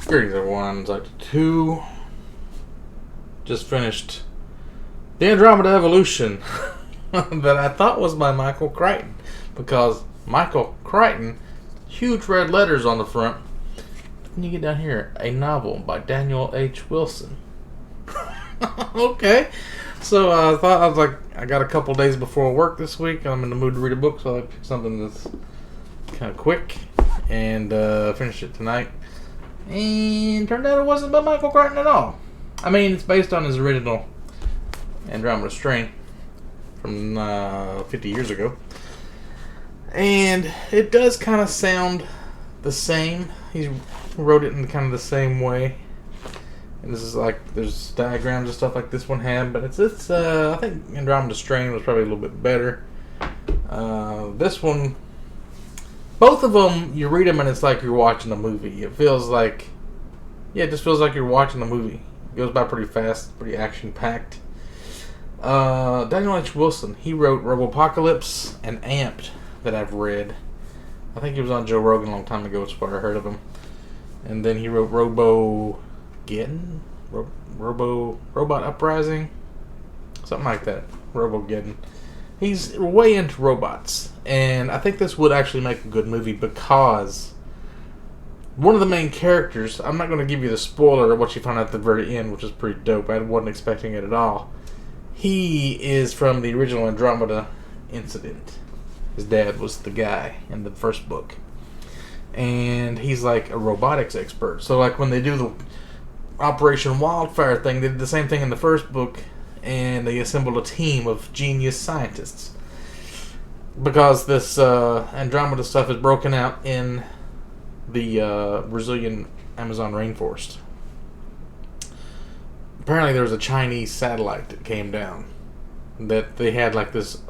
Greetings everyone, it's like 2. Just finished the Andromeda Evolution that I thought was by Michael Crichton, because Michael Crichton, huge red letters on the front. Then you get down here, a novel by Daniel H. Wilson. Okay, so I thought, I was like, I got a couple days before work this week, and I'm in the mood to read a book, so I picked something that's kind of quick and finished it tonight. And turned out it wasn't by Michael Crichton at all. I mean, it's based on his original Andromeda strain from 50 years ago. And it does kind of sound the same. He wrote it in kind of the same way. And this is like, there's diagrams and stuff like this one had, but it's I think Andromeda strain was probably a little bit better. This one, both of them, you read them and it's like you're watching a movie. It feels like, yeah, it just feels like you're watching a movie. It goes by pretty fast, pretty action-packed. Daniel H. Wilson, he wrote Robopocalypse and Amped that I've read. I think he was on Joe Rogan a long time ago, that's where I heard of him. And then he wrote Robogeddon? Robot Uprising? Something like that. Robogeddon. He's way into robots, and I think this would actually make a good movie because one of the main characters, I'm not going to give you the spoiler of what you find out at the very end, which is pretty dope. I wasn't expecting it at all. He is from the original Andromeda incident. His dad was the guy in the first book, and he's like a robotics expert. So like when they do the Operation Wildfire thing, they did the same thing in the first book, and they assembled a team of genius scientists because this Andromeda stuff is broken out in the Brazilian Amazon rainforest. Apparently there was a Chinese satellite that came down that they had like this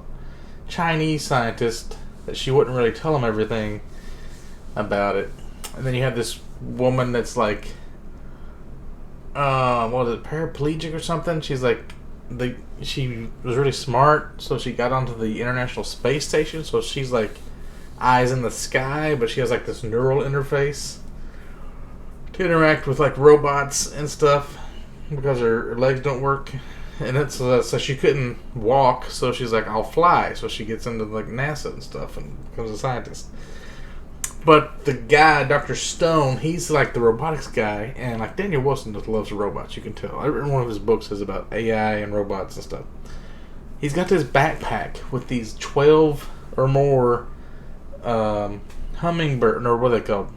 Chinese scientist that she wouldn't really tell them everything about it, and then you have this woman that's like what is it, paraplegic or something. She's like, she was really smart, so she got onto the International Space Station, so she's like eyes in the sky, but she has like this neural interface to interact with like robots and stuff because her legs don't work, and it's so she couldn't walk, so she's like, I'll fly, so she gets into like NASA and stuff and becomes a scientist. But the guy, Dr. Stone, he's like the robotics guy, and like Daniel Wilson just loves robots, you can tell. Every one of his books is about AI and robots and stuff. He's got this backpack with these 12 or more hummingbird, or what are they called?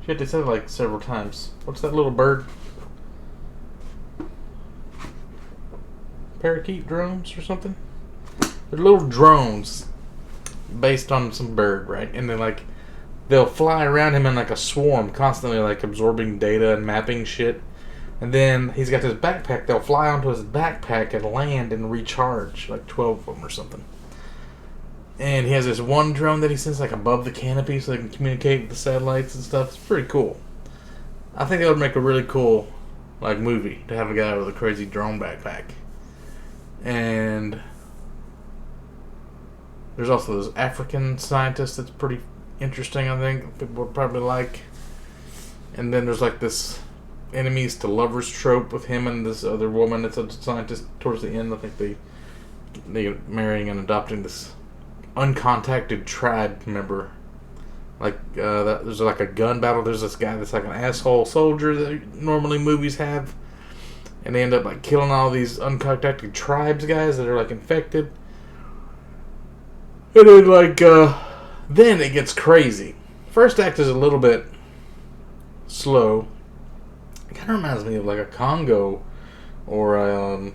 Shit, they said it like several times. What's that little bird? Parakeet drones or something? They're little drones based on some bird, right? And then like they'll fly around him in like a swarm, constantly like absorbing data and mapping shit. And then he's got this backpack. They'll fly onto his backpack and land and recharge, like 12 of them or something. And he has this one drone that he sends like above the canopy so they can communicate with the satellites and stuff. It's pretty cool. I think that would make a really cool like movie to have a guy with a crazy drone backpack. And there's also this African scientist that's pretty interesting, I think. People would probably like. And then there's like this enemies to lovers trope with him and this other woman that's a scientist towards the end. I think they are marrying and adopting this uncontacted tribe member. Like there's like a gun battle. There's this guy that's like an asshole soldier that normally movies have. And they end up like killing all these uncontacted tribes guys that are like infected. And then like then it gets crazy. First act is a little bit slow. It kind of reminds me of like a Congo or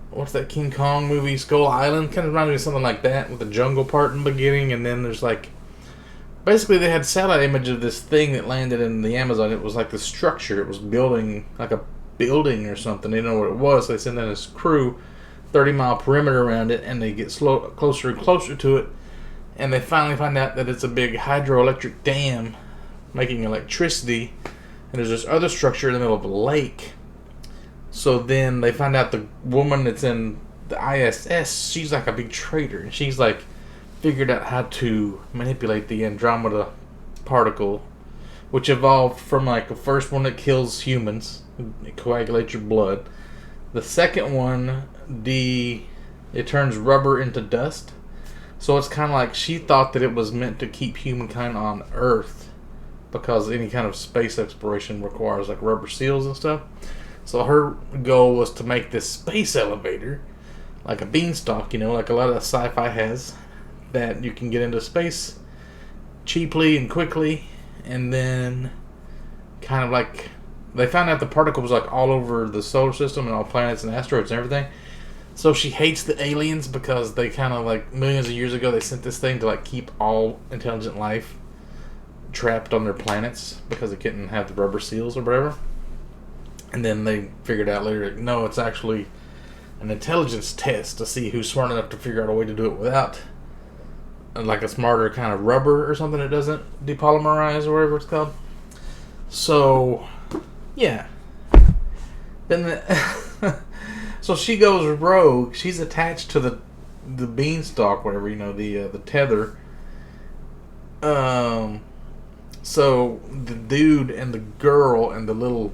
what's that King Kong movie, Skull Island? Kind of reminds me of something like that with the jungle part in the beginning, and then there's like basically they had satellite image of this thing that landed in the Amazon. It was like the structure. It was building like a building or something. They didn't know what it was, so they sent in this crew 30-mile perimeter around it, and they get closer and closer to it, and they finally find out that it's a big hydroelectric dam making electricity, and there's this other structure in the middle of a lake. So then they find out the woman that's in the ISS, she's like a big traitor, and she's like figured out how to manipulate the Andromeda particle which evolved from like the first one that kills humans, it coagulates your blood. The second one, it turns rubber into dust. So it's kind of like she thought that it was meant to keep humankind on Earth, because any kind of space exploration requires like rubber seals and stuff. So her goal was to make this space elevator, like a beanstalk, like a lot of sci-fi has, that you can get into space cheaply and quickly, and then kind of like they found out the particle was like all over the solar system and all planets and asteroids and everything. So she hates the aliens because they kind of like millions of years ago they sent this thing to like keep all intelligent life trapped on their planets because they couldn't have the rubber seals or whatever. And then they figured out later, like, no, it's actually an intelligence test to see who's smart enough to figure out a way to do it without like a smarter kind of rubber or something that doesn't depolymerize or whatever it's called. So, yeah. Then so she goes rogue. She's attached to the beanstalk, whatever, the tether. So the dude and the girl and the little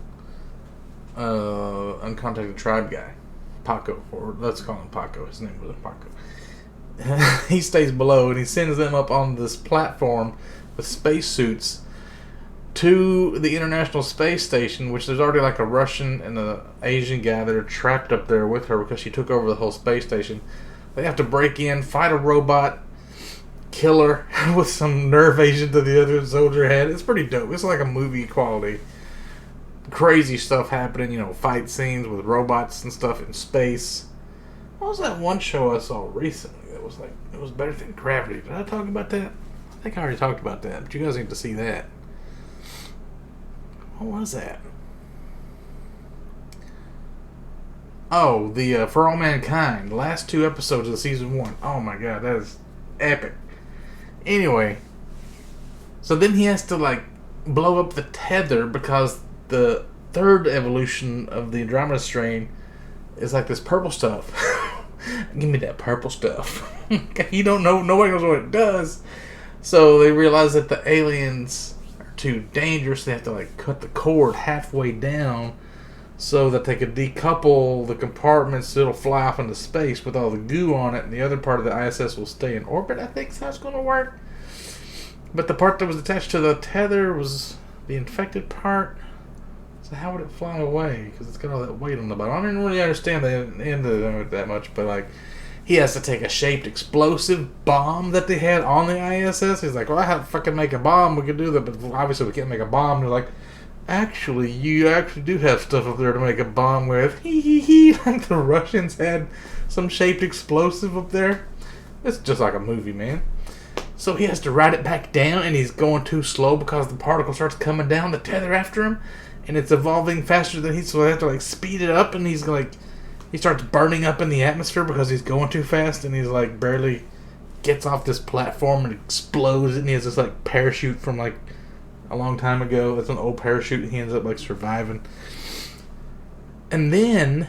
uncontacted tribe guy, Paco, or let's call him Paco. His name was Paco. He stays below and he sends them up on this platform with spacesuits to the International Space Station, which there's already like a Russian and an Asian guy that are trapped up there with her because she took over the whole space station. They have to break in, fight a robot, kill her with some nerve agent that the other soldier had. It's pretty dope. It's like a movie quality. Crazy stuff happening, fight scenes with robots and stuff in space. What was that one show I saw recently that was like, it was better than Gravity? Did I talk about that? I think I already talked about that, but you guys need to see that. What was that? Oh, the For All Mankind. The last 2 episodes of season 1. Oh my god, that is epic. Anyway, so then he has to like blow up the tether because the third evolution of the Andromeda strain is like this purple stuff. Give me that purple stuff. You don't know, nobody knows what it does. So they realize that the aliens are too dangerous. They have to like cut the cord halfway down so that they could decouple the compartments so it'll fly off into space with all the goo on it, and the other part of the ISS will stay in orbit. I think that's going to work. But the part that was attached to the tether was the infected part. So how would it fly away? Because it's got all that weight on the bottom. I didn't really understand the end of it that much, but like, he has to take a shaped explosive bomb that they had on the ISS. He's like, well, I have to fucking make a bomb. We can do that, but obviously we can't make a bomb. And they're like, actually, you actually do have stuff up there to make a bomb with. Hee hee hee. Like the Russians had some shaped explosive up there. It's just like a movie, man. So he has to ride it back down, and he's going too slow because the particle starts coming down the tether after him, and it's evolving faster than he. So they have to like speed it up, and he's like, he starts burning up in the atmosphere because he's going too fast, and he's like barely gets off this platform and explodes, and he has this like parachute from like a long time ago. It's an old parachute, and he ends up like surviving. And then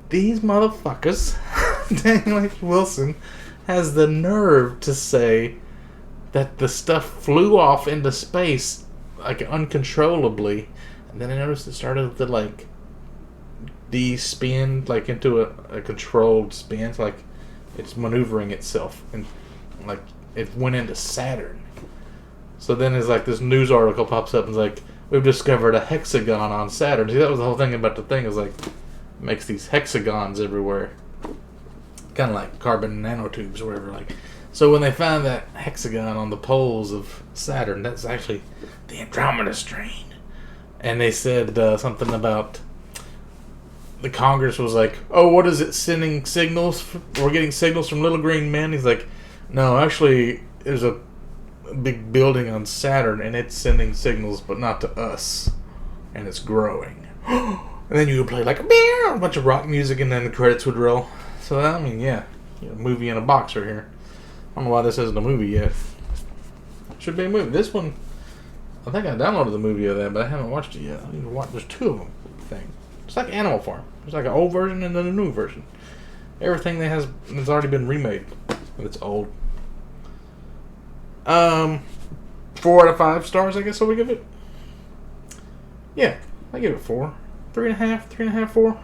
these motherfuckers, Daniel H. Wilson has the nerve to say that the stuff flew off into space like uncontrollably, and then I noticed it started to like de-spin like into a controlled spin. It's like it's maneuvering itself, and like it went into Saturn. So then it's like this news article pops up and it's like, we've discovered a hexagon on Saturn. See, that was the whole thing about the thing, is like, it makes these hexagons everywhere, kind of like carbon nanotubes or whatever. Like, so when they found that hexagon on the poles of Saturn, that's actually the Andromeda strain. And they said something about the Congress was like, oh, what is it, sending signals? We're getting signals from little green men. He's like, no, actually, there's a big building on Saturn, and it's sending signals, but not to us. And it's growing. And then you would play like a bunch of rock music, and then the credits would roll. So, I mean, yeah, movie in a box right here. I don't know why this isn't a movie yet. Should be a movie. This one, I think I downloaded the movie of that, but I haven't watched it yet. I need to watch. There's 2 of them. Thing. It's like Animal Farm. There's like an old version and then a new version. Everything that has already been remade. It's old. 4 out of 5 stars, I guess I would give it. Yeah, I give it 4. 3.5, 3.5, 4.